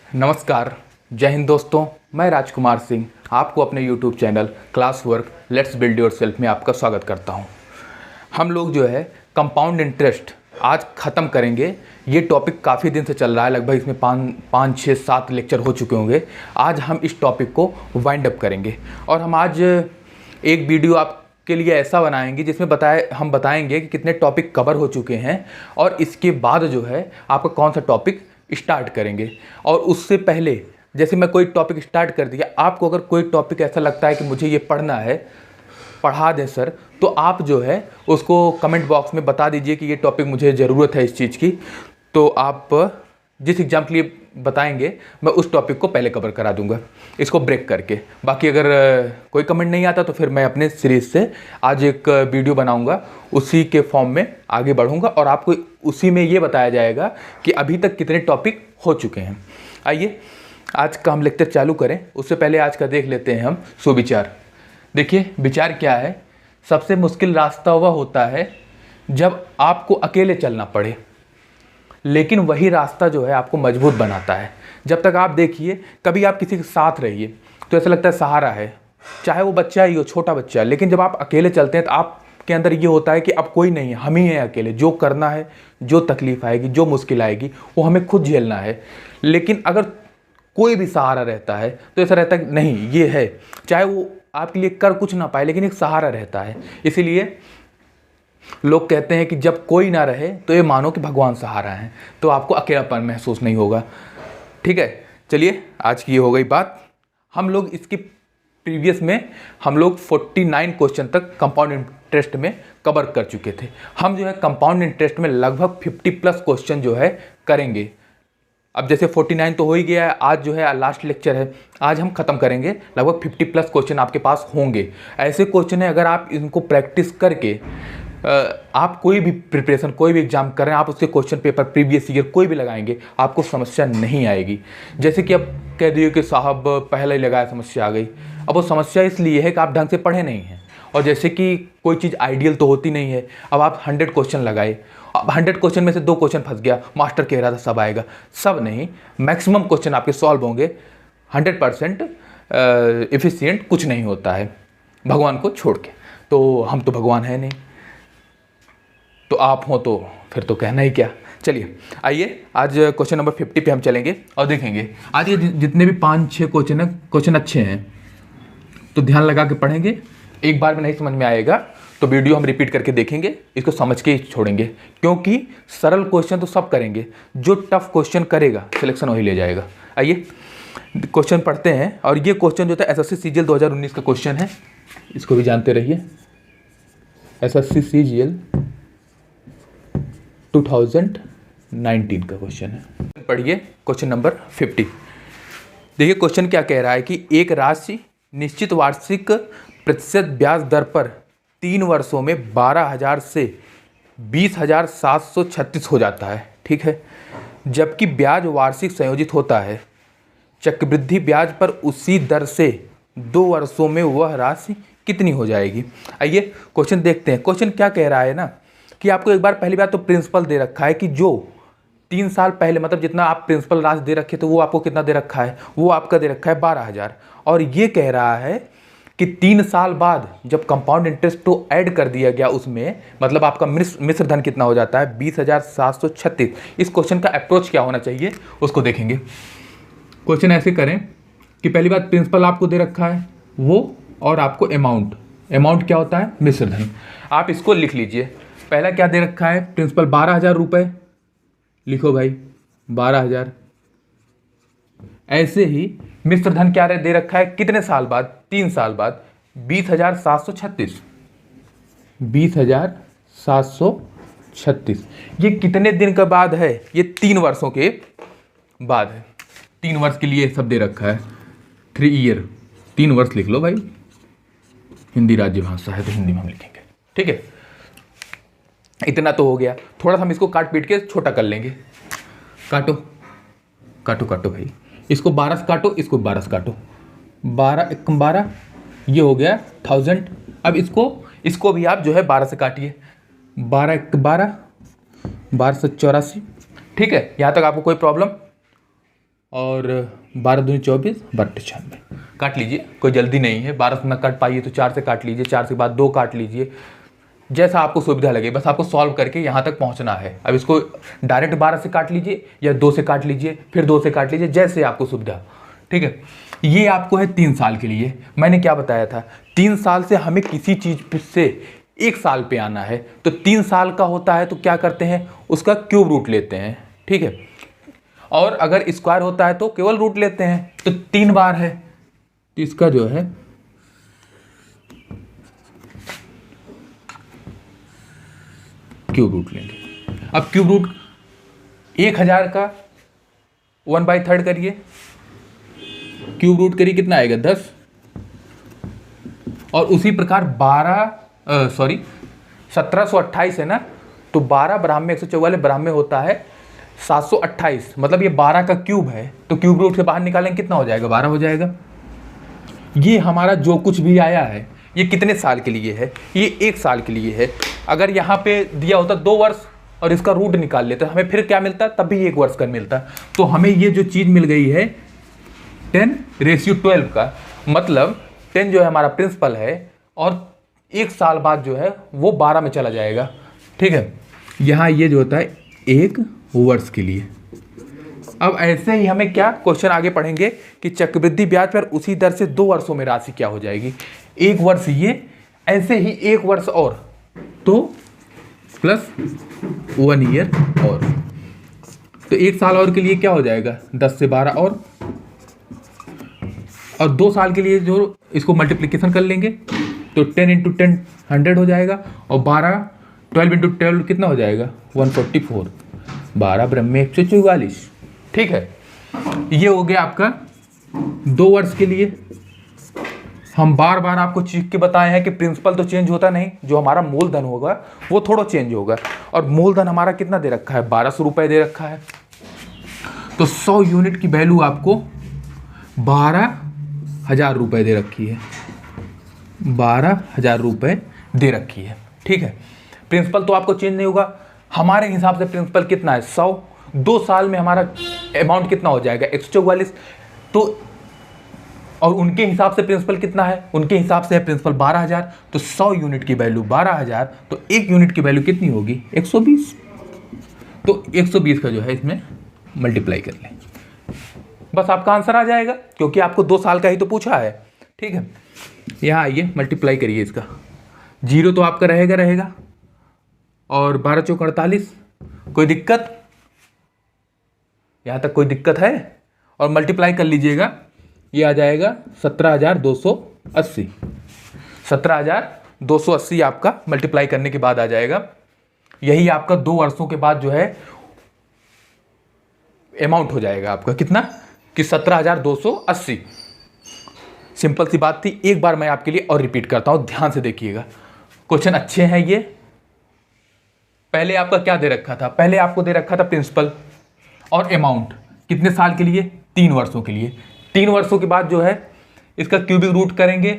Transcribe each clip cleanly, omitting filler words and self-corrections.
नमस्कार, जय हिंद दोस्तों। मैं राजकुमार सिंह आपको अपने YouTube channel class work let's build your self में आपका स्वागत करता हूं। हम लोग जो है कंपाउंड इंटरेस्ट आज ख़त्म करेंगे। ये टॉपिक काफ़ी दिन से चल रहा है, लगभग इसमें 5, 6, 7 लेक्चर हो चुके होंगे। आज हम इस टॉपिक को वाइंड अप करेंगे और हम आज एक वीडियो आपके लिए ऐसा बनाएंगे जिसमें हम बताएंगे कि कितने टॉपिक कवर हो चुके हैं और इसके बाद जो है आपका कौन सा टॉपिक स्टार्ट करेंगे। और उससे पहले जैसे मैं कोई टॉपिक स्टार्ट कर दिया, आपको अगर कोई टॉपिक ऐसा लगता है कि मुझे ये पढ़ना है, पढ़ा दें सर, तो आप जो है उसको कमेंट बॉक्स में बता दीजिए कि ये टॉपिक मुझे ज़रूरत है इस चीज़ की। तो आप जिस एग्ज़ाम के लिए बताएंगे मैं उस टॉपिक को पहले कवर करा दूंगा इसको ब्रेक करके। बाकी अगर कोई कमेंट नहीं आता तो फिर मैं अपने सीरीज़ से आज एक वीडियो बनाऊंगा, उसी के फॉर्म में आगे बढ़ूंगा और आपको उसी में ये बताया जाएगा कि अभी तक कितने टॉपिक हो चुके हैं। आइए आज का हम लेक्चर चालू करें। उससे पहले आज का देख लेते हैं हम सुविचार। देखिए विचार क्या है। सबसे मुश्किल रास्ता वह होता है जब आपको अकेले चलना पड़े, लेकिन वही रास्ता जो है आपको मजबूत बनाता है। जब तक आप देखिए, कभी आप किसी के साथ रहिए तो ऐसा लगता है सहारा है, चाहे वो बच्चा ही हो, छोटा बच्चा, लेकिन जब आप अकेले चलते हैं तो आपके अंदर ये होता है कि अब कोई नहीं है, हम ही हैं अकेले। जो करना है, जो तकलीफ आएगी, जो मुश्किल आएगी वो हमें खुद झेलना है। लेकिन अगर कोई भी सहारा रहता है तो ऐसा रहता है कि नहीं ये है, चाहे वो आपके लिए कर कुछ ना पाए लेकिन एक सहारा रहता है। इसीलिए लोग कहते हैं कि जब कोई ना रहे तो ये मानो कि भगवान सहारा है, तो आपको अकेलापन महसूस नहीं होगा। ठीक है, चलिए आज की ये हो गई बात। हम लोग इसकी प्रीवियस में हम लोग 49 क्वेश्चन तक कंपाउंड इंटरेस्ट में कवर कर चुके थे। हम जो है कंपाउंड इंटरेस्ट में लगभग 50+ क्वेश्चन जो है करेंगे। अब जैसे 49 तो हो ही गया है, आज जो है लास्ट लेक्चर है, आज हम खत्म करेंगे। लगभग 50+ क्वेश्चन आपके पास होंगे। ऐसे क्वेश्चन है, अगर आप इनको प्रैक्टिस करके आप कोई भी प्रिपरेशन, कोई भी एग्जाम कर रहे हैं, आप उसके क्वेश्चन पेपर प्रीवियस ईयर कोई भी लगाएंगे, आपको समस्या नहीं आएगी। जैसे कि अब कह दिए कि साहब पहले ही लगाया समस्या आ गई। अब वो समस्या इसलिए है कि आप ढंग से पढ़े नहीं हैं। और जैसे कि कोई चीज़ आइडियल तो होती नहीं है। अब आप 100 क्वेश्चन लगाए, अब 100 क्वेश्चन में से 2 क्वेश्चन फंस गया, मास्टर कह रहा था सब आएगा, सब नहीं, मैक्सिमम क्वेश्चन आपके सॉल्व होंगे। 100% एफिशिएंट कुछ नहीं होता है भगवान को छोड़ के। तो हम तो भगवान है नहीं, तो आप हो तो फिर तो कहना ही क्या। चलिए आइए आज क्वेश्चन नंबर 50 पे हम चलेंगे और देखेंगे आज ये जितने भी 5-6 क्वेश्चन हैं, क्वेश्चन अच्छे हैं तो ध्यान लगा के पढ़ेंगे। एक बार में नहीं समझ में आएगा तो वीडियो हम रिपीट करके देखेंगे, इसको समझ के ही छोड़ेंगे, क्योंकि सरल क्वेश्चन तो सब करेंगे, जो टफ क्वेश्चन करेगा सिलेक्शन वही ले जाएगा। आइए क्वेश्चन पढ़ते हैं। और ये क्वेश्चन जो था एसएससी सीजीएल 2019 का क्वेश्चन है, इसको भी जानते रहिए। एसएससी सीजीएल 2019 का क्वेश्चन है। पढ़िए क्वेश्चन नंबर 50। देखिए क्वेश्चन क्या कह रहा है कि एक राशि निश्चित वार्षिक प्रतिशत ब्याज दर पर 3 वर्षों में 12,000 से 20,736 हो जाता है। ठीक है, जबकि ब्याज वार्षिक संयोजित होता है। चक्रवृद्धि ब्याज पर उसी दर से 2 वर्षों में वह राशि कितनी हो जाएगी। आइए क्वेश्चन देखते हैं। क्वेश्चन क्या कह रहा है ना कि आपको एक बार पहली बात तो प्रिंसिपल दे रखा है कि जो 3 साल पहले, मतलब जितना आप प्रिंसिपल राशि दे रखे तो वो आपको कितना दे रखा है, वो आपका दे रखा है 12,000। और ये कह रहा है कि 3 साल बाद जब कंपाउंड इंटरेस्ट को ऐड कर दिया गया उसमें, मतलब आपका मिश्र धन कितना हो जाता है 20,736। इस क्वेश्चन का अप्रोच क्या होना चाहिए उसको देखेंगे। क्वेश्चन ऐसे करें कि पहली बात प्रिंसिपल आपको दे रखा है वो, और आपको अमाउंट क्या होता है, मिश्र धन। आप इसको लिख लीजिए। पहला क्या दे रखा है, प्रिंसिपल 12,000 रुपये, लिखो भाई 12,000। ऐसे ही मिश्र धन क्या दे रखा है, कितने साल बाद, 3 साल बाद, 20,736। 20,736 ये कितने दिन के बाद है, ये 3 वर्षों के बाद है। 3 वर्ष के लिए सब दे रखा है, 3 ईयर, 3 वर्ष लिख लो भाई, हिंदी राज्य भाषा है तो हिंदी में हम लिखेंगे। ठीक है, इतना तो हो गया। थोड़ा सा हम इसको काट पीट के छोटा कर लेंगे। काटो काटो काटो भाई, इसको 12 से काटो, इसको 12 से काटो, 12 1 12, ये हो गया 1000। अब इसको भी आप जो है 12 से काटिए, 12 1 12, 12 से 84। ठीक है, यहाँ तक आपको कोई प्रॉब्लम। और 12 दूनी 24, 12 काट लीजिए, कोई जल्दी नहीं है। 12 से ना काट पाइए तो 4 से काट लीजिए, 4 के बाद 2 काट लीजिए, जैसा आपको सुविधा लगे, बस आपको सॉल्व करके यहाँ तक पहुँचना है। अब इसको डायरेक्ट 12 से काट लीजिए या 2 से काट लीजिए, फिर 2 से काट लीजिए, जैसे आपको सुविधा। ठीक है, ये आपको है 3 साल के लिए। मैंने क्या बताया था, 3 साल से हमें किसी चीज़ से 1 साल पे आना है, तो 3 साल का होता है तो क्या करते हैं, उसका क्यूब रूट लेते हैं। ठीक है, और अगर स्क्वायर होता है तो केवल रूट लेते हैं। तो 3 बार है तो इसका जो है क्यूब रूट लेंगे। अब क्यूब रूट 1000 का 1/3 करिए, क्यूब रूट करिए, कितना आएगा 10। और उसी प्रकार 1728 है ना, तो 12 ब्राह्मण 144 ब्राह्मण होता है 728, मतलब ये 12 का क्यूब है, तो क्यूब रूट से बाहर निकालेंगे कितना हो जाएगा, 12 हो जाएगा। ये हमारा जो कुछ भी आया है ये कितने साल के लिए है, ये 1 साल के लिए है। अगर यहाँ पे दिया होता 2 वर्ष और इसका रूट निकाल लेते हमें फिर क्या मिलता, तब भी 1 वर्ष का मिलता। तो हमें ये जो चीज़ मिल गई है 10:12 का, मतलब 10 जो है हमारा प्रिंसिपल है और 1 साल बाद जो है वो 12 में चला जाएगा। ठीक है, यहाँ ये जो होता है 1 वर्ष के लिए। अब ऐसे ही हमें क्या क्वेश्चन आगे पढ़ेंगे कि चक्रवृद्धि ब्याज पर उसी दर से 2 वर्षों में राशि क्या हो जाएगी। 1 वर्ष ये, ऐसे ही 1 वर्ष और, तो प्लस 1 ईयर और, तो 1 साल और के लिए क्या हो जाएगा 10 से 12 और 2 साल के लिए जो इसको मल्टीप्लिकेशन कर लेंगे तो 10 × 10 100 हो जाएगा, और 12 × 12 कितना हो जाएगा 144, 12 ब्रह्मे 144। ठीक है, ये हो गया आपका 2 वर्ष के लिए। हम बार बार आपको चीख के बताए हैं कि प्रिंसिपल तो चेंज होता नहीं, जो हमारा मूलधन होगा वो थोड़ा चेंज होगा, और मूलधन हमारा कितना दे रखा है 1200 रुपये दे रखा है। तो 100 यूनिट की वैल्यू आपको 12,000 रुपये दे रखी है, 12,000 रुपये दे रखी है। ठीक है, प्रिंसिपल तो आपको चेंज नहीं होगा। हमारे हिसाब से प्रिंसिपल कितना है 100, 2 साल में हमारा अमाउंट कितना हो जाएगा 144। तो और उनके हिसाब से प्रिंसिपल कितना है, उनके हिसाब से है प्रिंसिपल 12,000, तो 100 यूनिट की वैल्यू 12,000, तो 1 यूनिट की वैल्यू कितनी होगी 120। तो 120 का जो है इसमें मल्टीप्लाई कर लें, बस आपका आंसर आ जाएगा, क्योंकि आपको 2 साल का ही तो पूछा है। ठीक है, यहाँ आइए मल्टीप्लाई करिए इसका, 0 तो आपका रहेगा, और 12 चौक 48, कोई दिक्कत, यहाँ तक कोई दिक्कत है, और मल्टीप्लाई कर लीजिएगा, ये आ जाएगा 17,280, 17,280 आपका मल्टीप्लाई करने के बाद आ जाएगा। यही आपका 2 वर्षों के बाद जो है अमाउंट हो जाएगा आपका कितना कि 17,280। सिंपल सी बात थी, एक बार मैं आपके लिए और रिपीट करता हूं, ध्यान से देखिएगा, क्वेश्चन अच्छे हैं ये। पहले आपका क्या दे रखा था, पहले आपको दे रखा था प्रिंसिपल और अमाउंट कितने साल के लिए 3 वर्षों के लिए। 3 वर्षों के बाद जो है इसका क्यूबिक रूट करेंगे,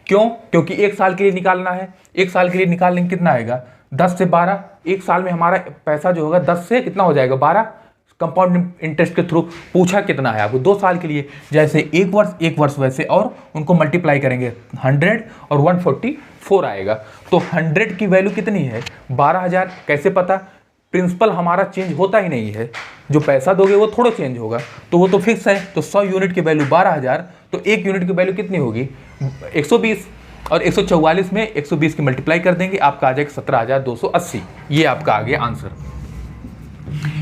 क्यों, क्योंकि 1 साल के लिए निकालना है। 1 साल के लिए निकालने कितना आएगा 10 से 12, 1 साल में हमारा पैसा जो होगा 10 से कितना हो जाएगा 12, कंपाउंड इंटरेस्ट के थ्रू पूछा कितना है आपको 2 साल के लिए, जैसे 1 वर्ष वैसे, और उनको मल्टीप्लाई करेंगे 100 और 144 आएगा। तो 100 की वैल्यू कितनी है 12,000, कैसे पता, प्रिंसिपल हमारा चेंज होता ही नहीं है, जो पैसा दोगे वो थोड़ा चेंज होगा, तो वो तो फिक्स है। तो 100 यूनिट की वैल्यू 12,000, तो 1 यूनिट की वैल्यू कितनी होगी 120, और 144 में 120 की मल्टीप्लाई कर देंगे, आपका आ जाएगा 17,280। ये आपका आ गया आंसर।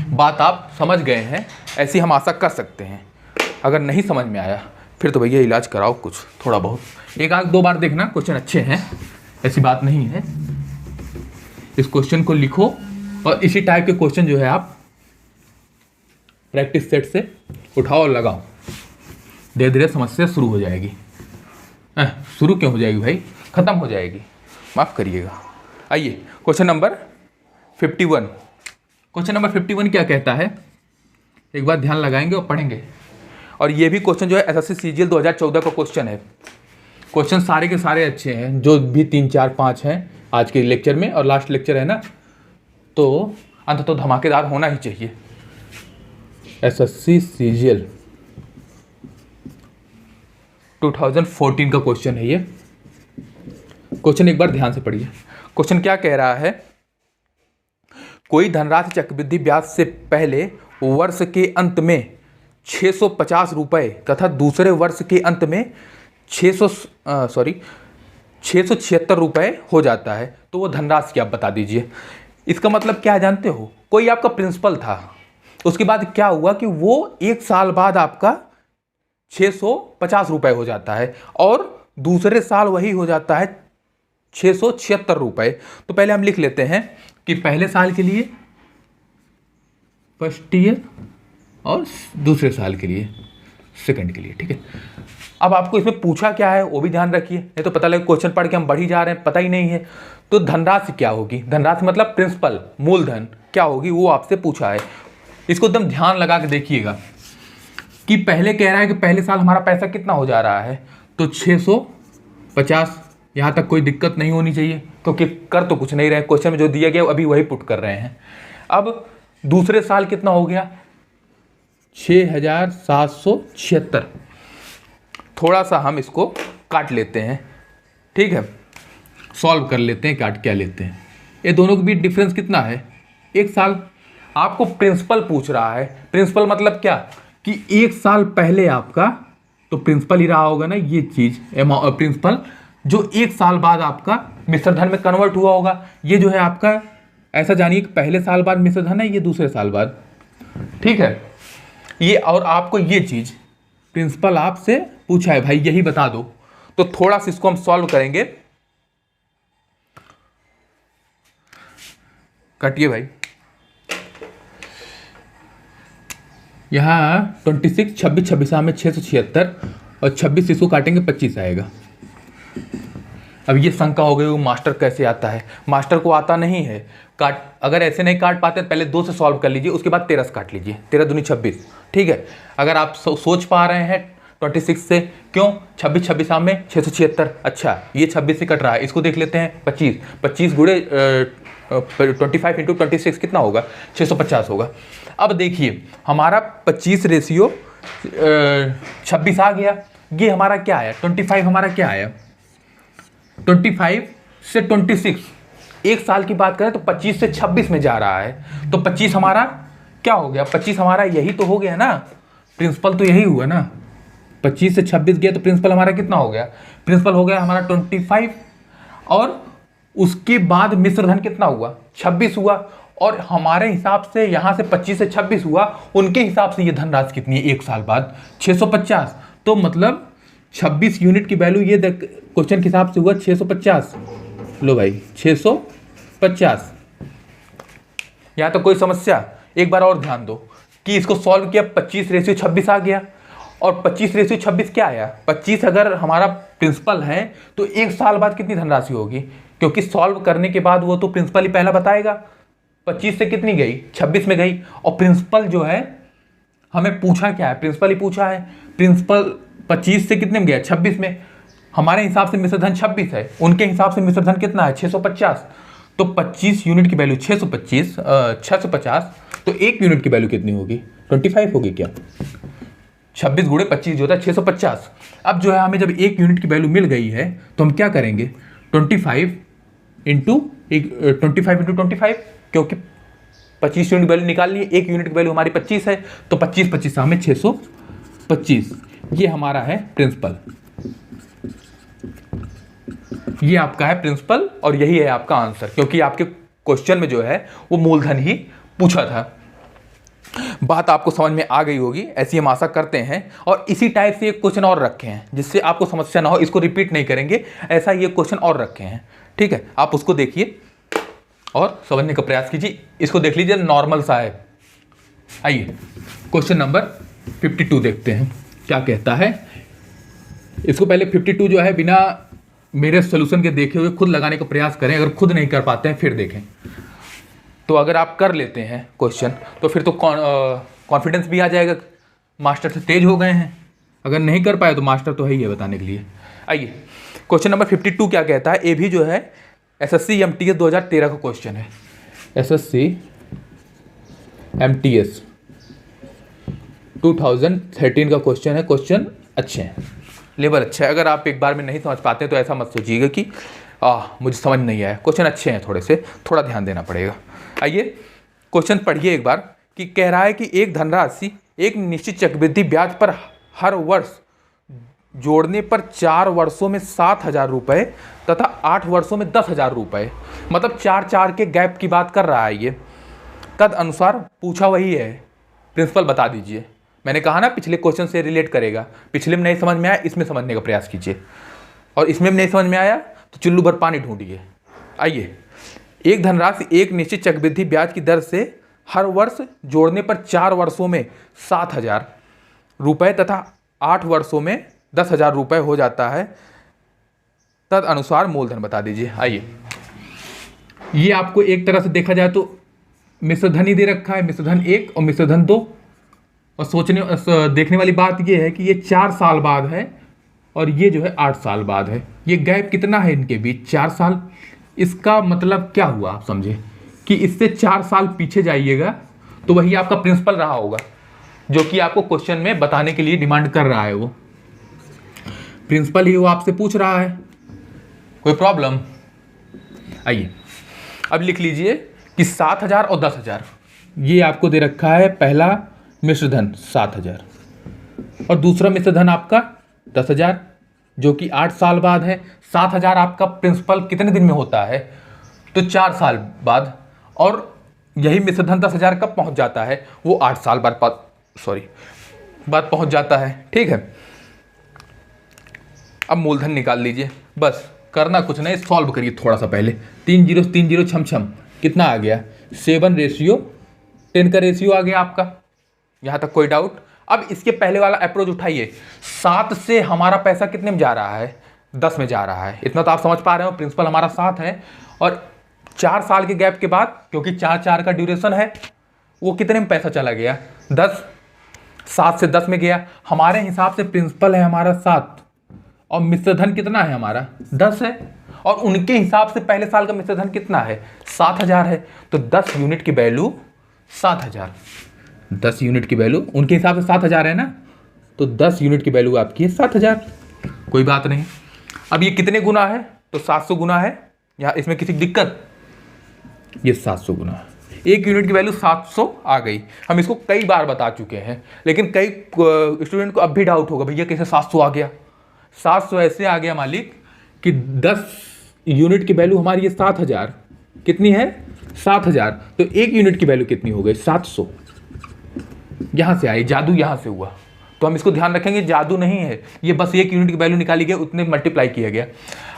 बात आप समझ गए हैं, ऐसी हम आशा कर सकते हैं। अगर नहीं समझ में आया फिर तो भैया इलाज कराओ कुछ थोड़ा बहुत, 1-2 बार देखना, क्वेश्चन अच्छे हैं, ऐसी बात नहीं है। इस क्वेश्चन को लिखो, और इसी टाइप के क्वेश्चन जो है आप प्रैक्टिस सेट से उठाओ और लगाओ, धीरे धीरे समस्या शुरू हो जाएगी। शुरू क्यों हो जाएगी भाई, ख़त्म हो जाएगी, माफ़ करिएगा। आइए क्वेश्चन नंबर 51। क्वेश्चन नंबर 51 क्या कहता है, एक बार ध्यान लगाएंगे और पढ़ेंगे। और ये भी क्वेश्चन जो है एसएससी सीजीएल 2014 का क्वेश्चन है। क्वेश्चन सारे के सारे अच्छे हैं, जो भी 3, 4, 5 हैं आज के लेक्चर में, और लास्ट लेक्चर है ना, तो अंत तो धमाकेदार होना ही चाहिए। एसएससी सीजीएल 2014 का क्वेश्चन है ये। क्वेश्चन एक बार ध्यान से पढ़िए। क्वेश्चन क्या कह रहा है, कोई धनराशि चक्रवृद्धि ब्याज से पहले वर्ष के अंत में 650 रुपये तथा दूसरे वर्ष के अंत में 676 रुपये हो जाता है, तो वो धनराशि क्या, आप बता दीजिए। इसका मतलब क्या है जानते हो, कोई आपका प्रिंसिपल था, उसके बाद क्या हुआ कि वो एक साल बाद आपका 650 रुपये हो जाता है और दूसरे साल वही हो जाता है 676 रुपये। तो पहले हम लिख लेते हैं कि पहले साल के लिए फर्स्ट ईयर और दूसरे साल के लिए सेकंड के लिए, ठीक है। अब आपको इसमें पूछा क्या है वो भी ध्यान रखिए, नहीं तो पता लगे क्वेश्चन पढ़ के हम बढ़ ही जा रहे हैं, पता ही नहीं है। तो धनराशि क्या होगी, धनराशि मतलब प्रिंसिपल, मूलधन क्या होगी वो आपसे पूछा है। इसको एकदम ध्यान लगा के देखिएगा कि पहले कह रहा है कि पहले साल हमारा पैसा कितना हो जा रहा है, तो 650। यहाँ तक कोई दिक्कत नहीं होनी चाहिए क्योंकि कर तो कुछ नहीं रहे, क्वेश्चन में जो दिया गया अभी वही पुट कर रहे हैं। अब दूसरे साल कितना हो गया, 6776। थोड़ा सा हम इसको काट लेते हैं, ठीक है, सॉल्व कर लेते हैं, काट क्या लेते हैं। ये दोनों के बीच डिफरेंस कितना है, एक साल। आपको प्रिंसिपल पूछ रहा है, प्रिंसिपल मतलब क्या कि एक साल पहले आपका, तो प्रिंसिपल ही रहा होगा ना ये चीज, प्रिंसिपल जो एक साल बाद आपका मिश्रधन में कन्वर्ट हुआ होगा। ये जो है आपका, ऐसा जानिए कि पहले साल बाद मिश्रधन है, ये दूसरे साल बाद, ठीक है। ये और आपको ये चीज प्रिंसिपल आपसे पूछा है भाई, यही बता दो। तो थोड़ा सा इसको हम सॉल्व करेंगे, काटिए भाई। यहाँ 26 26 में 676 और 26 इसको काटेंगे 25 आएगा। अब ये शंका हो गई वो मास्टर कैसे आता है, मास्टर को आता नहीं है। काट, अगर ऐसे नहीं काट पाते पहले 2 से सॉल्व कर लीजिए, उसके बाद 13 से काट लीजिए, 13 दूनी 26, ठीक है। अगर आप सोच पा रहे हैं 26 से, क्यों 26 में 676, अच्छा ये 26 से कट रहा है, इसको देख लेते हैं 25 गुणे 25 इंटू 26 कितना होगा, 650 होगा। अब देखिए हमारा 25 रेशियो 26 आ गया, ये हमारा क्या आया, 25 हमारा क्या आया, 25 से 26, एक साल की बात करें तो 25 से 26 में जा रहा है, तो 25 हमारा क्या हो गया, 25 हमारा यही तो हो गया ना, प्रिंसिपल तो यही हुआ ना। 25 से 26 गया तो प्रिंसिपल हमारा कितना हो गया, प्रिंसिपल हो गया हमारा 25, और उसके बाद मिश्रधन कितना हुआ, 26 हुआ, और हमारे हिसाब से यहाँ से 25 से 26 हुआ, उनके हिसाब से ये धनराशि कितनी है एक साल बाद, 650। तो मतलब 26 यूनिट की वैल्यू ये क्वेश्चन के हिसाब से हुआ 650। लो भाई 650। यहाँ तो कोई समस्या, एक बार और ध्यान दो कि इसको सॉल्व किया, 25 रेशियो 26 आ गया, और 25 रेशियो 26 क्या आया, 25 अगर हमारा प्रिंसिपल है तो एक साल बाद कितनी धनराशि होगी, क्योंकि सॉल्व करने के बाद वो तो प्रिंसिपल ही पहला बताएगा। 25 से कितनी गई, 26 में गई, और प्रिंसिपल जो है हमें पूछा क्या है, प्रिंसिपल ही पूछा है। प्रिंसिपल 25 से कितने में गया, 26 में। हमारे हिसाब से मिश्रधन 26 है, उनके हिसाब से मिश्रधन कितना है, 650। तो 25 यूनिट की वैल्यू 650, तो एक यूनिट की वैल्यू कितनी होगी, 25 होगी क्या, 26 गुणे 25 जो होता है 650। अब जो है हमें जब एक यूनिट की वैल्यू मिल गई है तो हम क्या करेंगे, 25 इंटू 25, क्योंकि 25 यूनिट वैल्यू निकाल लिए, एक यूनिट की वैल्यू हमारी 25 है, तो 25 हमें 625। ये हमारा है प्रिंसिपल, ये आपका है प्रिंसिपल, और यही है आपका आंसर, क्योंकि आपके क्वेश्चन में जो है वो मूलधन ही पूछा था। बात आपको समझ में आ गई होगी, ऐसी हम आशा करते हैं। और इसी टाइप से एक क्वेश्चन और रखे हैं जिससे आपको समस्या ना हो, इसको रिपीट नहीं करेंगे, ऐसा ये क्वेश्चन और रखे हैं, ठीक है। आप उसको देखिए और समझने का प्रयास कीजिए। इसको देख लीजिए, नॉर्मल सा है। आइए क्वेश्चन नंबर 52 देखते हैं क्या कहता है। इसको पहले 52 जो है बिना मेरे सोल्यूशन के देखे हुए खुद लगाने का प्रयास करें, अगर खुद नहीं कर पाते हैं फिर देखें। तो अगर आप कर लेते हैं क्वेश्चन तो फिर तो कॉन्फिडेंस भी आ जाएगा, मास्टर से तेज हो गए हैं। अगर नहीं कर पाए तो मास्टर तो है ही है बताने के लिए। आइए क्वेश्चन नंबर 52 क्या कहता है। ये भी जो है एसएससी एमटीएस 2013 का क्वेश्चन है। एसएससी एमटीएस 2013 का क्वेश्चन है। क्वेश्चन अच्छे हैं, लेवल अच्छा है। अगर आप एक बार में नहीं समझ पाते हैं तो ऐसा मत सोचिएगा कि मुझे समझ नहीं आया। क्वेश्चन अच्छे हैं, थोड़े से थोड़ा ध्यान देना पड़ेगा। आइए क्वेश्चन पढ़िए एक बार कि कह रहा है कि एक धनराशि एक निश्चित चक्रवृद्धि ब्याज पर हर वर्ष जोड़ने पर 4 वर्षों में 7,000 रुपये तथा 8 वर्षों में 10,000 रुपये, मतलब 4 के गैप की बात कर रहा है ये। तद अनुसार पूछा वही है, प्रिंसिपल बता दीजिए। मैंने कहा ना पिछले क्वेश्चन से रिलेट करेगा। पिछले में नहीं समझ में आया, इसमें समझने का प्रयास कीजिए, और इसमें भी नहीं समझ में आया तो चुल्लू भर पानी ढूंढिए। आइए, एक धनराशि एक निश्चित चक्रवृद्धि ब्याज की दर से हर वर्ष जोड़ने पर 4 वर्षों में 7,000 रुपये तथा 8 वर्षों में 10,000 रुपये हो जाता है। तद अनुसार मूलधन बता दीजिए। आइए, ये आपको एक तरह से देखा जाए तो मिश्रधन ही दे रखा है, मिश्रधन 1 और मिश्रधन 2। और देखने वाली बात ये है कि ये 4 साल बाद है और ये जो है 8 साल बाद है। ये गैप कितना है इनके बीच? 4 साल। इसका मतलब क्या हुआ आप समझे कि इससे 4 साल पीछे जाइएगा तो वही आपका प्रिंसिपल रहा होगा, जो कि आपको क्वेश्चन में बताने के लिए डिमांड कर रहा है। वो प्रिंसिपल ही वो आपसे पूछ रहा है। कोई प्रॉब्लम? आइए अब लिख लीजिए कि 7,000 और 10,000 ये आपको दे रखा है। पहला मिश्रधन 7,000 और दूसरा मिश्रधन आपका 10,000, जो कि 8 साल बाद है। 7,000 आपका प्रिंसिपल कितने दिन में होता है? तो 4 साल बाद। और यही मिश्रधन 10,000 कब पहुंच जाता है? वो 8 साल बाद बाद पहुंच जाता है। ठीक है, अब मूलधन निकाल लीजिए। बस करना कुछ नहीं, सॉल्व करिए थोड़ा सा पहले। 3 0 3 0 छम छम कितना आ गया? 7:10 का रेशियो आ गया आपका। यहां तक कोई डाउट? अब इसके पहले वाला अप्रोच उठाइए। 7 से हमारा पैसा कितने में जा रहा है? 10 में जा रहा है। इतना तो आप समझ पा रहे हो, प्रिंसिपल हमारा 7 है और 4 साल के गैप के बाद, क्योंकि 4 का ड्यूरेशन है, वो कितने में पैसा चला गया? 10। 7 से 10 में गया। हमारे हिसाब से प्रिंसिपल है हमारा 7 और मिश्रधन कितना है हमारा? 10 है। और उनके हिसाब से पहले साल का मिश्रधन कितना है? 7,000 है। तो 10 यूनिट की वैल्यू 7,000। 10 यूनिट की वैल्यू उनके हिसाब से 7,000 है ना, तो 10 यूनिट की वैल्यू आपकी है 7,000। कोई बात नहीं। अब ये कितने गुना है? तो 700 गुना है। यहाँ इसमें किसी दिक्कत? ये 700 गुना है। 1 यूनिट की वैल्यू 700 आ गई। हम इसको कई बार बता चुके हैं, लेकिन कई स्टूडेंट को अब भी डाउट होगा, भैया कैसे 700 आ गया? 700 ऐसे आ गया मालिक कि 10 यूनिट की वैल्यू हमारी ये 7,000 कितनी है? 7,000। तो 1 यूनिट की वैल्यू कितनी हो गई? 700। यहां से आई, जादू यहां से हुआ। तो हम इसको ध्यान रखेंगे, जादू नहीं है ये, बस 1 यूनिट की वैल्यू निकाली गई, उतने मल्टीप्लाई किया गया।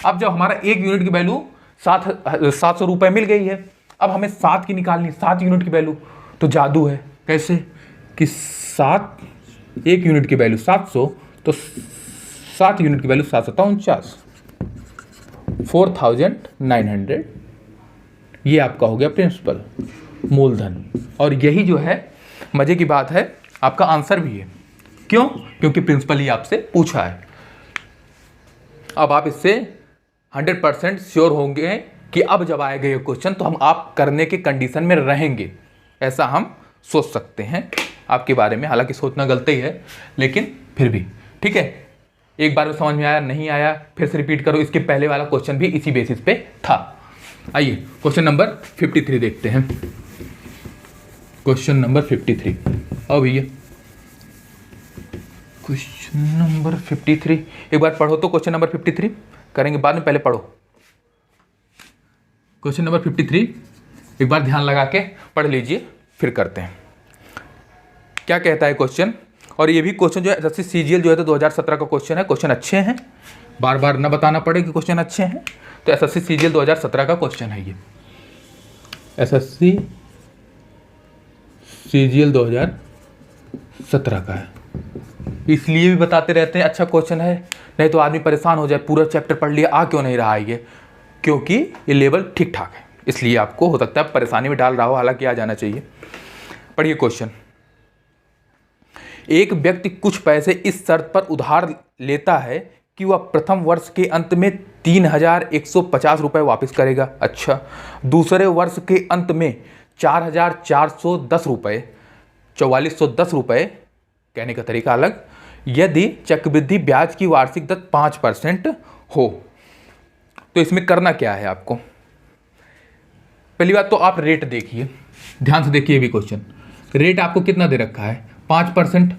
अब जब हमारा 1 यूनिट की वैल्यू 700 रुपये मिल गई है, अब हमें 7 की निकालनी, 7 यूनिट की वैल्यू। तो जादू है। कैसे? कि 1 यूनिट की वैल्यू 700, तो 7 यूनिट की वैल्यू 749, 4,900। ये आपका हो गया प्रिंसिपल, मूलधन। और यही जो है मजे की बात है, आपका आंसर भी है। क्यों? क्योंकि प्रिंसिपल ही आपसे पूछा है। अब आप इससे 100% श्योर होंगे कि अब जब आएगा ये क्वेश्चन तो हम आप करने के कंडीशन में रहेंगे, ऐसा हम सोच सकते हैं आपके बारे में। हालांकि सोचना गलती है, लेकिन फिर भी ठीक है। एक बार में समझ में आया, नहीं आया फिर से रिपीट करो। इसके पहले वाला क्वेश्चन भी इसी बेसिस पे था। आइए क्वेश्चन नंबर 53 देखते हैं। Question number 53। अब भैया क्वेश्चन नंबर 53 एक बार पढ़ो तो। क्वेश्चन नंबर 53 करेंगे बाद में, पहले पढ़ो। क्वेश्चन नंबर 53 एक बार ध्यान लगा के पढ़ लीजिए, फिर करते हैं क्या कहता है क्वेश्चन। और ये भी क्वेश्चन जो है एसएससी सीजीएल जो है तो 2017 का क्वेश्चन है। क्वेश्चन अच्छे हैं, बार बार ना बताना पड़े कि क्वेश्चन अच्छे हैं। तो एसएससी सीजीएल 2017 का क्वेश्चन है ये। एसएससी सीजीएल 2017 का है, इसलिए भी बताते रहते हैं अच्छा क्वेश्चन है, नहीं तो आदमी परेशान हो जाए, पूरा चैप्टर पढ़ लिया आ क्यों नहीं रहा है ये, क्योंकि ये लेवल ठीक ठाक है, इसलिए आपको हो सकता है परेशानी में डाल रहा हो, हालांकि आ जाना चाहिए। पढ़िए क्वेश्चन। एक व्यक्ति कुछ पैसे इस शर्त पर उधार लेता है कि वह प्रथम वर्ष के अंत में 3,150 रुपये वापस करेगा। अच्छा, दूसरे वर्ष के अंत में 4,410 रुपये, 4,410 रुपये कहने का तरीका अलग, यदि चक्रवृद्धि ब्याज की वार्षिक दर 5% हो। तो इसमें करना क्या है आपको, पहली बात तो आप रेट देखिए, ध्यान से देखिए भी क्वेश्चन। रेट आपको कितना दे रखा है 5%,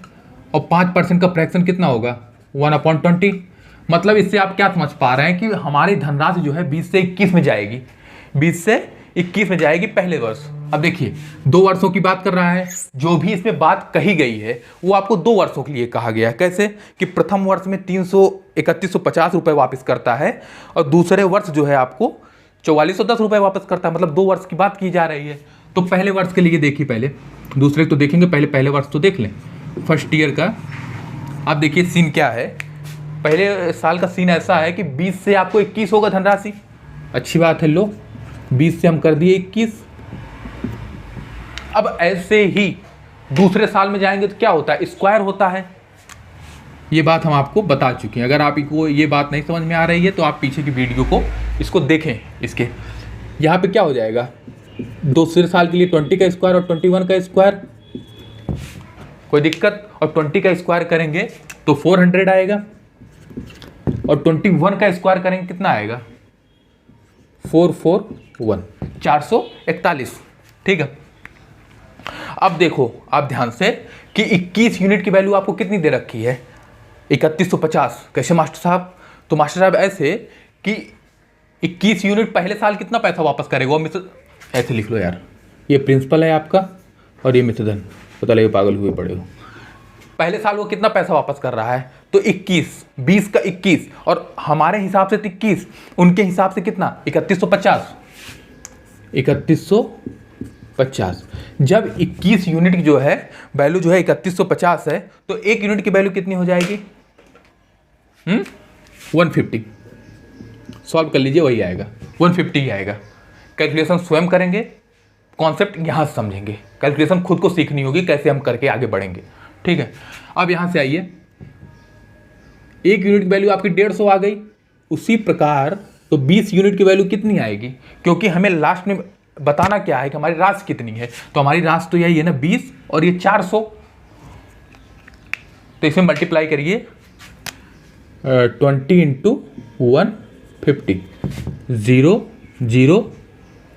और 5% का फ्रैक्शन कितना होगा 1/20। मतलब इससे आप क्या समझ पा रहे हैं कि हमारी धनराशि जो है 20 से 21 में जाएगी, 20 से 21 में जाएगी पहले वर्ष। अब देखिए 2 वर्षों की बात कर रहा है, जो भी इसमें बात कही गई है वो आपको 2 वर्षों के लिए कहा गया है। कैसे कि प्रथम वर्ष में 3150 रुपये वापस करता है, और दूसरे वर्ष जो है आपको 4410 रुपये वापस करता है, मतलब 2 वर्ष की बात की जा रही है। तो पहले वर्ष के लिए देखिए, पहले दूसरे तो देखेंगे, पहले वर्ष तो देख लें फर्स्ट ईयर का। आप देखिए सीन क्या है, पहले साल का सीन ऐसा है कि 20 से आपको 21 होगा धनराशि, अच्छी बात है, लो 20 से हम कर दिए 21। अब ऐसे ही दूसरे साल में जाएंगे तो क्या होता है, स्क्वायर होता है। ये बात हम आपको बता चुके हैं, अगर आपको ये बात नहीं समझ में आ रही है तो आप पीछे की वीडियो को इसको देखें। इसके यहाँ पे क्या हो जाएगा, दूसरे साल के लिए 20 का स्क्वायर और 21 का स्क्वायर, कोई दिक्कत, और 20 का स्क्वायर करेंगे तो 400 आएगा, और 21 का स्क्वायर करेंगे कितना आएगा 441, 441। ठीक है, अब देखो आप ध्यान से कि 21 यूनिट की वैल्यू आपको कितनी दे रखी है 3150। कैसे मास्टर साहब, तो मास्टर साहब ऐसे कि 21 यूनिट पहले साल कितना पैसा वापस करेगा, ऐसे लिख लो यार, ये प्रिंसिपल है आपका और ये मिश्रधन, पता लगे पागल हुए पड़े हो। पहले साल वो कितना पैसा वापस कर रहा है, तो 21, 20 का 21, और हमारे हिसाब से 21, उनके हिसाब से कितना 3150, 3150। जब 21 यूनिट की जो है वैल्यू जो है 3150 है, तो 1 यूनिट की वैल्यू कितनी हो जाएगी 150। सॉल्व कर लीजिए, वही आएगा 150 ही आएगा। कैलकुलेशन स्वयं करेंगे, कॉन्सेप्ट यहाँ से समझेंगे, कैलकुलेशन खुद को सीखनी होगी कैसे हम करके आगे बढ़ेंगे। ठीक है, अब यहाँ से आइए, 1 यूनिट की वैल्यू आपकी 150 आ गई, उसी प्रकार तो 20 यूनिट की वैल्यू कितनी आएगी, क्योंकि हमें लास्ट में बताना क्या है कि हमारी राशि कितनी है, तो हमारी राशि तो यही है ना 20 और ये 400, तो इसमें मल्टीप्लाई करिए 20 × 150, 0 0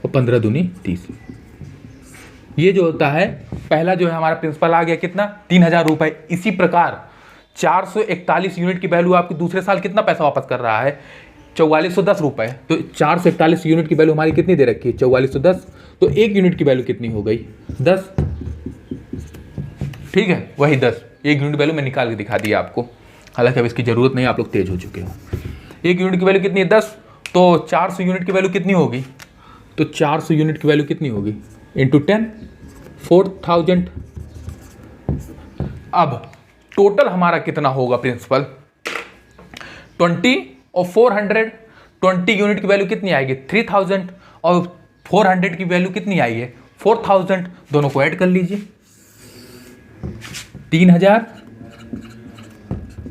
और 15 दूनी 30। ये जो होता है पहला जो है हमारा प्रिंसिपल आ गया कितना 3000 रुपये। इसी प्रकार 441 यूनिट की वैल्यू आपकी दूसरे साल कितना पैसा वापस कर रहा है 4410 रुपये। तो 441 यूनिट की वैल्यू हमारी कितनी दे रखी है 4410, तो 1 यूनिट की वैल्यू कितनी हो गई 10। ठीक है, वही 10, 1 यूनिट की वैल्यू मैं निकाल के दिखा दी आपको, हालांकि अब इसकी जरूरत नहीं, आप लोग तेज हो चुके हो। 1 यूनिट की वैल्यू कितनी है 10, तो 400 यूनिट की वैल्यू कितनी होगी, तो 400 यूनिट की वैल्यू कितनी होगी इंटू 10, 4000। अब टोटल हमारा कितना होगा प्रिंसिपल 20 और 400, 20 यूनिट की वैल्यू कितनी आएगी 3000, और 400 की वैल्यू कितनी आई है 4000। दोनों को ऐड कर लीजिए, 3000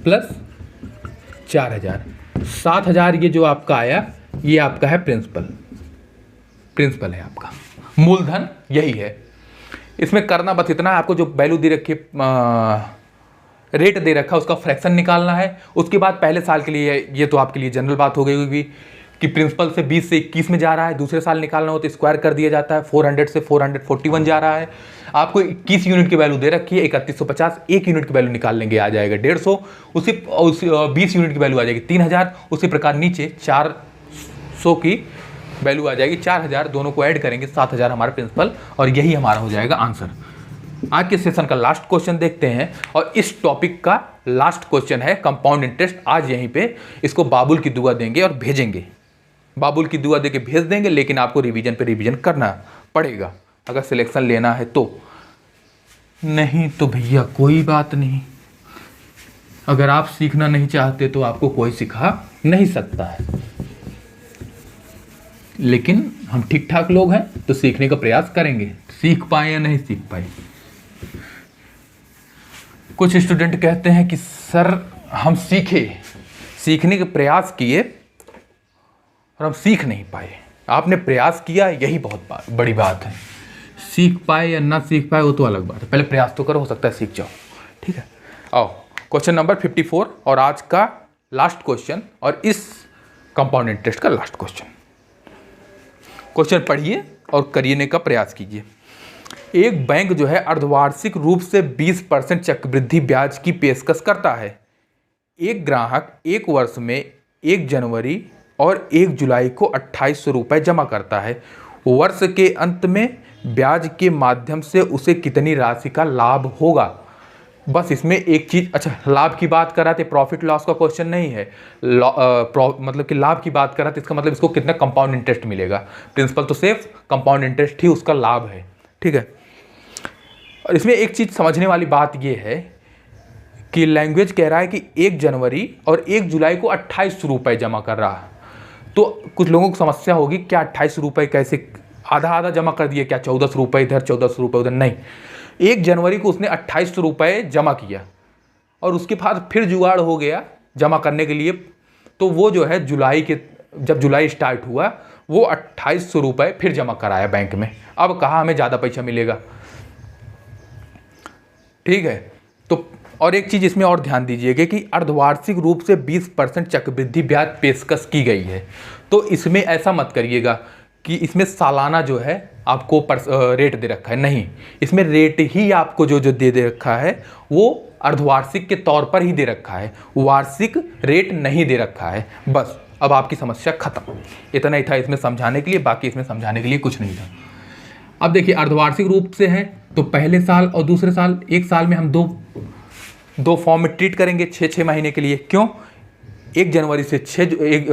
प्लस 4000, 7000। ये जो आपका आया ये आपका है प्रिंसिपल है आपका, मूलधन यही है। इसमें करना बस इतना है, आपको जो वैल्यू दे रखी रेट दे रखा है उसका फ्रैक्शन निकालना है। उसके बाद पहले साल के लिए ये तो आपके लिए जनरल बात हो गई होगी कि प्रिंसिपल से 20 से 21 में जा रहा है, दूसरे साल निकालना हो तो स्क्वायर कर दिया जाता है, 400 से 441 जा रहा है। आपको 21 यूनिट की वैल्यू दे रखी है 3150, 1 यूनिट की वैल्यू निकाल लेंगे आ जाएगा 150, उसी 20 यूनिट की वैल्यू आ जाएगी 3000, उसी प्रकार नीचे 400 की वैल्यू आ जाएगी 4000, दोनों को ऐड करेंगे 7000 हमारा प्रिंसिपल, और यही हमारा हो जाएगा आंसर। आज के सेशन का लास्ट क्वेश्चन देखते हैं, और इस टॉपिक का लास्ट क्वेश्चन है कंपाउंड इंटरेस्ट। आज यहीं पे इसको बाबुल की दुआ देंगे और भेजेंगे, बाबुल की दुआ देके भेज देंगे, लेकिन आपको रिवीजन पे रिवीजन करना पड़ेगा अगर सिलेक्शन लेना है तो। नहीं तो भैया कोई बात नहीं, अगर आप सीखना नहीं चाहते तो आपको कोई सिखा नहीं सकता है, लेकिन हम ठीक ठाक लोग हैं तो सीखने का प्रयास करेंगे, सीख पाए या नहीं सीख पाए। कुछ स्टूडेंट कहते हैं कि सर हम सीखने के प्रयास किए और हम सीख नहीं पाए। आपने प्रयास किया, यही बहुत बड़ी बात है। सीख पाए या ना सीख पाए वो तो अलग बात है, पहले प्रयास तो करो, हो सकता है सीख जाओ। ठीक है, आओ क्वेश्चन नंबर 54 और आज का लास्ट क्वेश्चन और इस कंपाउंड इंटरेस्ट का लास्ट क्वेश्चन। क्वेश्चन पढ़िए और करिए का प्रयास कीजिए। एक बैंक जो है अर्धवार्षिक रूप से 20% चक्रवृद्धि ब्याज की पेशकश करता है। एक ग्राहक एक वर्ष में 1 जनवरी और 1 जुलाई को 2800 रुपये जमा करता है। वर्ष के अंत में ब्याज के माध्यम से उसे कितनी राशि का लाभ होगा। बस इसमें एक चीज़, अच्छा लाभ की बात कर रहा था, प्रॉफिट लॉस का क्वेश्चन नहीं है, मतलब कि लाभ की बात कर रहा था, इसका मतलब इसको कितना कंपाउंड इंटरेस्ट मिलेगा। प्रिंसिपल तो सिर्फ कंपाउंड इंटरेस्ट ही उसका लाभ है, ठीक है। और इसमें एक चीज़ समझने वाली बात यह है कि लैंग्वेज कह रहा है कि 1 जनवरी और 1 जुलाई को 2800 रुपये जमा कर रहा है। तो कुछ लोगों को समस्या होगी, क्या 2800 रुपये कैसे आधा आधा जमा कर दिए, क्या 1400 रुपये इधर 1400 रुपये उधर। नहीं, 1 जनवरी को उसने 2800 रुपये जमा किया और उसके बाद फिर जुगाड़ हो गया जमा करने के लिए, तो वो जो है जुलाई के, जब जुलाई स्टार्ट हुआ वो 2800 रुपये फिर जमा कराया बैंक में। अब कहाँ हमें ज़्यादा पैसा मिलेगा, ठीक है। तो और एक चीज़ इसमें और ध्यान दीजिएगा कि अर्धवार्षिक रूप से 20% चक्रवृद्धि ब्याज पेशकश की गई है। तो इसमें ऐसा मत करिएगा कि इसमें सालाना जो है आपको रेट दे रखा है, नहीं, इसमें रेट ही आपको जो दे रखा है वो अर्धवार्षिक के तौर पर ही दे रखा है, वार्षिक रेट नहीं दे रखा है। बस अब आपकी समस्या खत्म। इतना ही था इसमें समझाने के लिए, बाकी इसमें समझाने के लिए कुछ नहीं था। अब देखिए अर्धवार्षिक रूप से है तो पहले साल और दूसरे साल, एक साल में हम दो फॉर्म में ट्रीट करेंगे 6 महीने के लिए। क्यों? 1 जनवरी से 1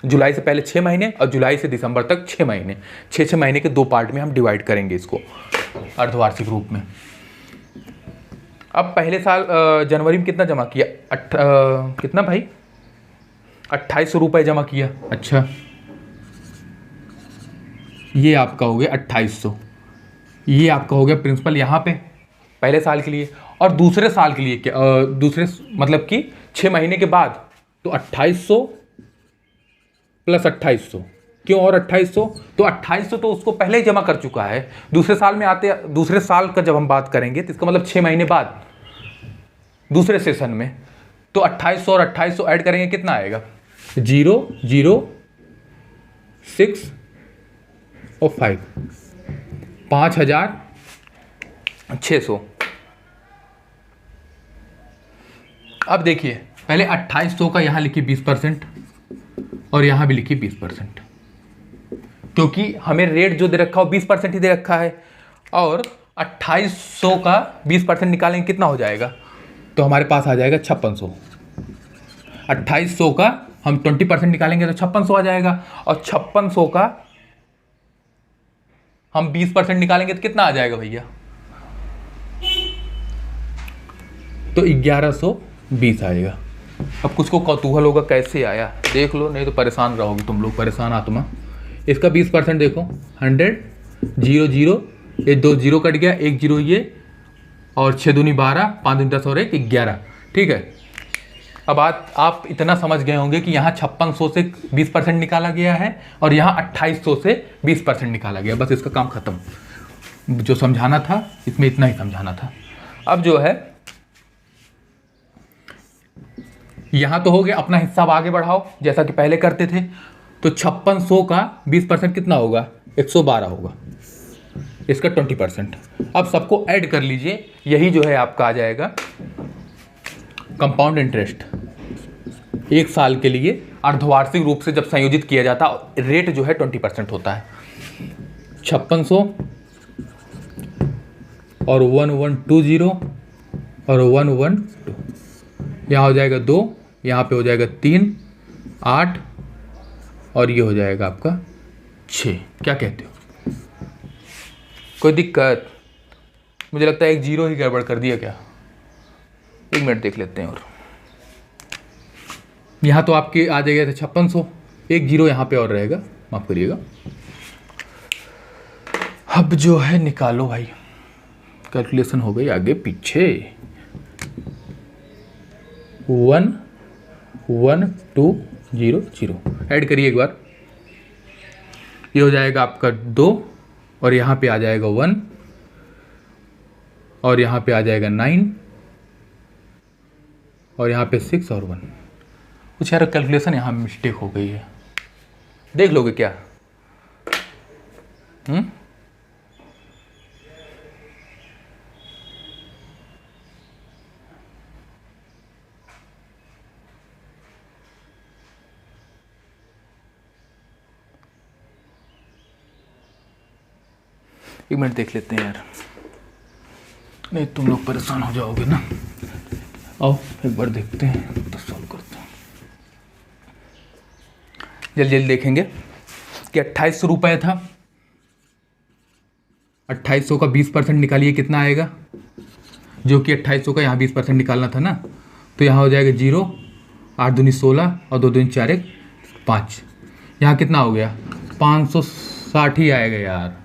जुलाई से पहले 6 महीने और जुलाई से दिसंबर तक 6 महीने, 6 महीने के 2 पार्ट में हम डिवाइड करेंगे इसको अर्धवार्षिक रूप में। अब पहले साल जनवरी में कितना जमा किया, कितना भाई 2800 रुपये जमा किया। अच्छा, ये आपका हो गया 2800, ये आपका हो गया प्रिंसिपल यहाँ पे पहले साल के लिए। और दूसरे साल के लिए क्या, दूसरे मतलब कि 6 महीने के बाद तो 2800 प्लस 2800। क्यों और 2800? तो 2800 तो उसको पहले ही जमा कर चुका है। दूसरे साल में आते, दूसरे साल का जब हम बात करेंगे तो इसका मतलब 6 महीने बाद दूसरे सेशन में, तो 2800 और 2800 ऐड करेंगे कितना आएगा, 0 0 6 और 5, 5600। अब देखिए पहले 2800 का यहाँ लिखिए 20% और यहाँ भी लिखिए 20%, क्योंकि हमें रेट जो दे रखा हो 20% ही दे रखा है। और 2800 का 20% निकालेंगे कितना हो जाएगा, तो हमारे पास आ जाएगा 5600। 2800 का हम 20% निकालेंगे तो 5600 आ जाएगा, और 5600 का हम 20% निकालेंगे तो कितना आ जाएगा भैया, तो 1120 आएगा। अब कुछ को कौतूहल होगा कैसे आया, देख लो, नहीं तो परेशान रहोगे तुम लोग, परेशान आत्मा। इसका 20% देखो, 100 0 0, ये 2 0 कट गया, 1 0 ये, और 6 दूनी 12, 5 दूनी 10 और 1 11, ठीक है। अब आप इतना समझ गए होंगे कि यहाँ 5600 से 20% निकाला गया है और यहाँ 2800 से 20% निकाला गया। बस इसका काम खत्म, जो समझाना था इसमें इतना ही समझाना था। अब जो है यहाँ तो हो गया, अपना हिस्सा अब आगे बढ़ाओ जैसा कि पहले करते थे। तो 5600 का 20% कितना होगा, 112 होगा, इसका 20%। अब सबको ऐड कर लीजिए, यही जो है आपका आ जाएगा कंपाउंड इंटरेस्ट। एक साल के लिए अर्धवार्षिक रूप से जब संयोजित किया जाता रेट जो है 20% होता है। 5600 और 1120 और 112, यहाँ हो जाएगा 2, यहाँ पे हो जाएगा 3, 8 और ये हो जाएगा आपका 6। क्या कहते हो, कोई दिक्कत? मुझे लगता है एक 0 ही गड़बड़ कर दिया क्या, 1 मिनट देख लेते हैं। और यहाँ तो आपके आ जाएगा 5600, 1 0 यहाँ पे और रहेगा, माफ़ करिएगा। अब जो है निकालो भाई, कैलकुलेशन हो गई आगे पीछे। 1 1 2 0 0 ऐड करिए एक बार, ये हो जाएगा आपका 2 और यहाँ पे आ जाएगा 1 और यहाँ पे आ जाएगा 9 और यहाँ पे 6 और 1। कुछ यार कैलकुलेशन यहाँ मिस्टेक हो गई है, देख लोगे क्या? एक मिनट देख लेते हैं यार, नहीं तुम लोग परेशान हो जाओगे ना। आओ एक बार देखते हैं तो सॉल्व करते हैं। जल्दी जल्दी देखेंगे कि 2800 रुपये था, 2800 का 20% निकालिए कितना आएगा, जो कि 2800 का यहाँ 20% निकालना था ना, तो यहाँ हो जाएगा 0, 8 दूनी 16 और 2 दूनी 4 1 5। यहाँ कितना हो गया 560 ही आएगा यार।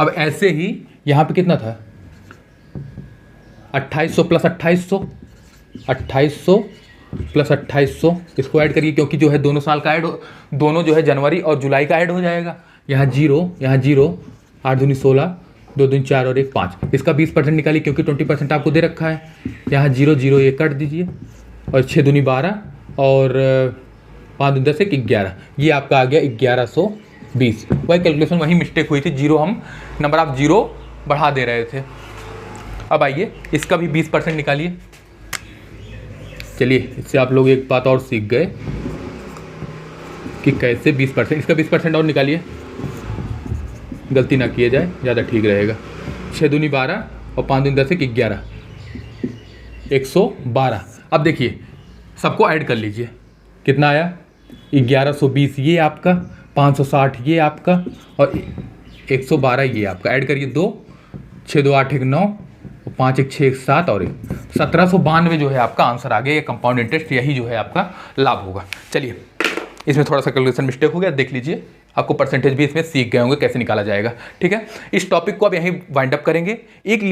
अब ऐसे ही यहाँ पे कितना था 2800 प्लस 2800, 2800 प्लस 2800 इसको ऐड करिए, क्योंकि जो है दोनों साल का ऐड, दोनों जो है जनवरी और जुलाई का ऐड हो जाएगा। यहाँ 0, यहाँ 0, 8 दूनी 16, 2 दूनी 4 और 1 5। इसका 20% निकालिए, क्योंकि 20% आपको दे रखा है। यहाँ 0 0 ये कट दीजिए, और 6 दूनी 12 और 5 दूनी 10 1 11। ये आपका आ गया 1120। वही कैलकुलेशन, वही मिस्टेक हुई थी, 0 हम नंबर ऑफ 0 बढ़ा दे रहे थे। अब आइए इसका भी 20% निकालिए। चलिए इससे आप लोग एक बात और सीख गए कि कैसे 20%, इसका 20% और निकालिए, गलती ना किए जाए, ज़्यादा ठीक रहेगा। 6 दूनी 12 और 5 दूनी 10 1 11, 112। अब देखिए सबको ऐड कर लीजिए, कितना आया 1120 ये आपका, 560 ये आपका और 112 ये आपका। ऐड करिए 2, 6 2 8 1 9 और 5 1 6 1 7 और 1 1792 जो है आपका आंसर आ गया। ये कंपाउंड इंटरेस्ट, यही जो है आपका लाभ होगा। चलिए इसमें थोड़ा सा कैलकुलेशन मिस्टेक हो गया, देख लीजिए, आपको परसेंटेज भी इसमें सीख गए होंगे कैसे निकाला जाएगा। ठीक है, इस टॉपिक को अब यहीं वाइंड अप करेंगे। एक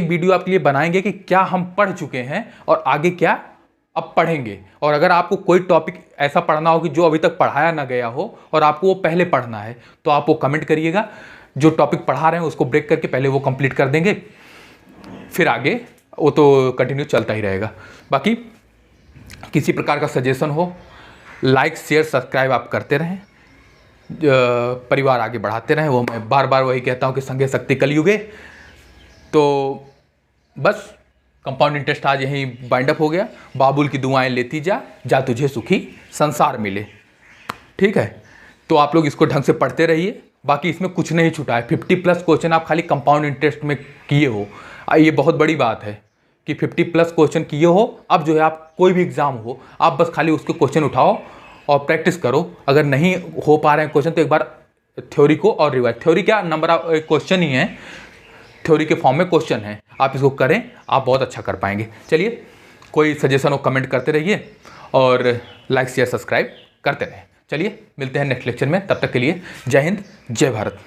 वीडियो आपके लिए बनाएंगे कि क्या हम पढ़ चुके हैं और आगे क्या अब पढ़ेंगे। और अगर आपको कोई टॉपिक ऐसा पढ़ना हो कि जो अभी तक पढ़ाया ना गया हो और आपको वो पहले पढ़ना है, तो आप वो कमेंट करिएगा। जो टॉपिक पढ़ा रहे हैं उसको ब्रेक करके पहले वो कंप्लीट कर देंगे, फिर आगे वो तो कंटिन्यू चलता ही रहेगा। बाकी किसी प्रकार का सजेशन हो, लाइक शेयर सब्सक्राइब आप करते रहें, परिवार आगे बढ़ाते रहें। वो मैं बार बार वही कहता हूँ कि संगे शक्ति कलयुगे। तो बस कंपाउंड इंटरेस्ट आज यहीं बाइंड अप हो गया। बाबुल की दुआएं लेती जा, जा तुझे सुखी संसार मिले। ठीक है, तो आप लोग इसको ढंग से पढ़ते रहिए। बाकी इसमें कुछ नहीं छूटा है। 50+ क्वेश्चन आप खाली कंपाउंड इंटरेस्ट में किए हो, ये बहुत बड़ी बात है कि 50+ क्वेश्चन किए हो। अब जो है आप कोई भी एग्जाम हो, आप बस खाली उसके क्वेश्चन उठाओ और प्रैक्टिस करो। अगर नहीं हो पा रहे हैं क्वेश्चन तो एक बार थ्योरी को और रिवाइज, थ्योरी क्या नंबर ऑफ क्वेश्चन ही है, थ्योरी के फॉर्म में क्वेश्चन है, आप इसको करें, आप बहुत अच्छा कर पाएंगे। चलिए कोई सजेशन हो कमेंट करते रहिए और लाइक शेयर सब्सक्राइब करते रहें। चलिए मिलते हैं नेक्स्ट लेक्चर में, तब तक के लिए जय हिंद जय भारत।